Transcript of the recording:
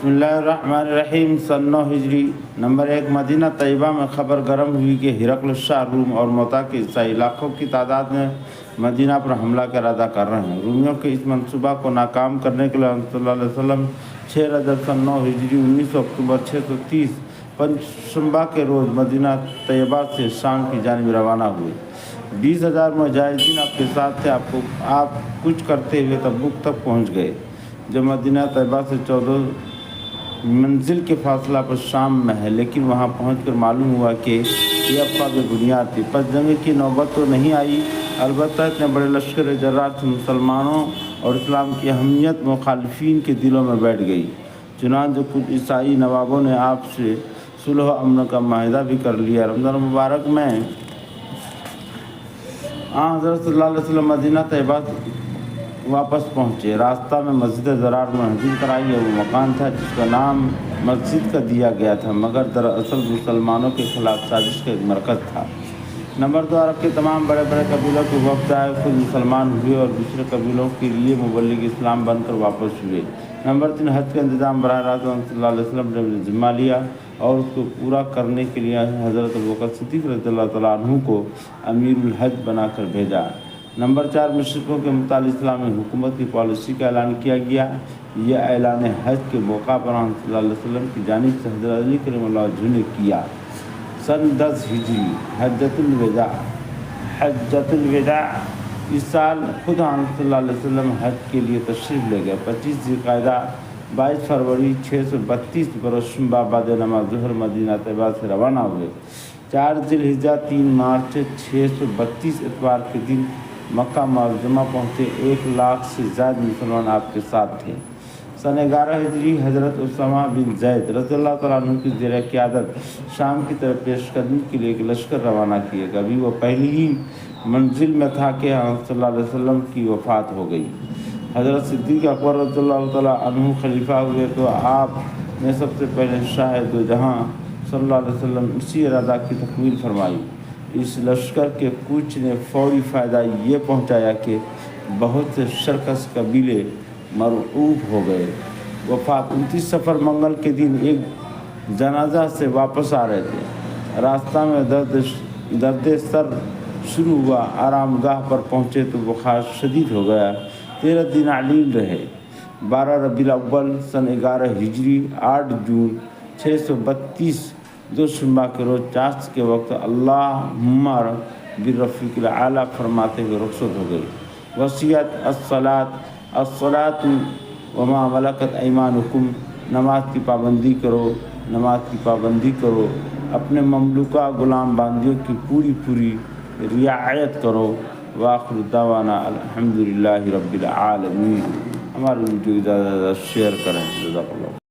بسم اللہ الرحمن الرحیم۔ سن 9 ہجری نمبر 1 مدینہ طیبہ میں خبر گرم ہوئی کہ ہرقل شاہ روم اور موتا کے عیسائی لاکھوں کی تعداد میں مدینہ پر حملہ کا ارادہ کر رہے ہیں۔ رومیوں کے اس منصوبہ کو ناکام کرنے کے لیے صلی اللہ علیہ وسلم 6 رجب سن 9 ہجری 19 اکتوبر 630 پنجشنبہ کے روز مدینہ طیبہ سے شام کی جانب روانہ ہوئے۔ 20,000 مجاہدین آپ کے ساتھ تھے۔ آپ کچھ کرتے ہوئے تبوک تک پہنچ گئے، جو مدینہ طیبہ سے 14 منزل کے فاصلہ پر شام میں ہے، لیکن وہاں پہنچ کر معلوم ہوا کہ یہ افواہ بے بنیاد تھی۔ پس جنگ کی نوبت تو نہیں آئی، البتہ اتنے بڑے لشکر جرار سے مسلمانوں اور اسلام کی اہمیت مخالفین کے دلوں میں بیٹھ گئی۔ چنانچہ کچھ عیسائی نوابوں نے آپ سے صلح و امن کا معاہدہ بھی کر لیا۔ رمضان مبارک میں حضرت صلی اللہ علیہ وسلم مدینہ طیبہ واپس پہنچے۔ راستہ میں مسجد ضرار منحصر کرائی۔ وہ مکان تھا جس کا نام مسجد کا دیا گیا تھا، مگر دراصل مسلمانوں کے خلاف سازش کا ایک مرکز تھا۔ نمبر 2 عرب کے تمام بڑے بڑے قبیلوں کے وفد آئے، خود مسلمان ہوئے اور دوسرے قبیلوں کے لیے مبلغ اسلام بن کر واپس ہوئے۔ نمبر 3 حج کا انتظام براہ راست صلی اللہ علیہ وسلم نے ذمہ لیا اور اس کو پورا کرنے کے لیے حضرت ابوبکر صدیق رضی اللہ تعالیٰ عنہ کو امیر الحج بنا کر بھیجا۔ نمبر 4 مشرکوں کے متعلق اسلامی حکومت کی پالیسی کا اعلان کیا گیا۔ یہ اعلان حج کے موقع پر صلی اللہ علیہ وسلم کی جانب سے حضرت علی کریم اللہ وجہہ نے کیا۔ سن 10 ہجری حجۃ الوداع اس سال خود صلی اللہ علیہ وسلم حج کے لیے تشریف لے گئے۔ 25 ذی القعدہ 22 فروری 632 برس شنبہ بعد نماز ظہر مدینہ طیبہ سے روانہ ہوئے۔ 4 ذی الحجہ 3 مارچ 632 اتوار کے دن مکہ معظمہ پہنچے۔ 1 لاکھ سے زائد مسلمان آپ کے ساتھ تھے۔ سن 11 ہجری حضرت اسامہ بن زید رضی اللہ تعالیٰ عنہ کی زیر قیادت شام کی طرف پیش قدمی کے لیے ایک لشکر روانہ کیے گا۔ ابھی وہ پہلی ہی منزل میں تھا کہ صلی اللہ علیہ وسلم کی وفات ہو گئی۔ حضرت صدیق اکبر رضی اللہ تعالیٰ عنہ خلیفہ ہوئے تو آپ نے سب سے پہلے شاہ دو جہاں صلی اللہ علیہ وسلم اسی ارادہ کی تکمیل فرمائی۔ اس لشکر کے کوچ نے فوری فائدہ یہ پہنچایا کہ بہت سے شرکس قبیلے مرعوب ہو گئے۔ وفات 29 صفر منگل کے دن ایک جنازہ سے واپس آ رہے تھے۔ راستہ میں درد سر شروع ہوا۔ آرام گاہ پر پہنچے تو بخار شدید ہو گیا۔ 13 دن علیل رہے۔ 12 ربیع الاول سن 11 ہجری 8 جون 632 دوشنبہ کے روز چاشت کے وقت اللہم بالرفیق الاعلیٰ فرماتے ہوئے رخصت ہو گئی۔ وصیت الصلاۃ وما ملکت ایمانکم، نماز کی پابندی کرو، اپنے مملوکہ غلام باندیوں کی پوری رعایت کرو۔ وآخر دعوانا الحمدللہ رب العالمین۔ ہماری ویڈیو زیادہ سے زیادہ شیئر کریں۔ جزاک اللہ۔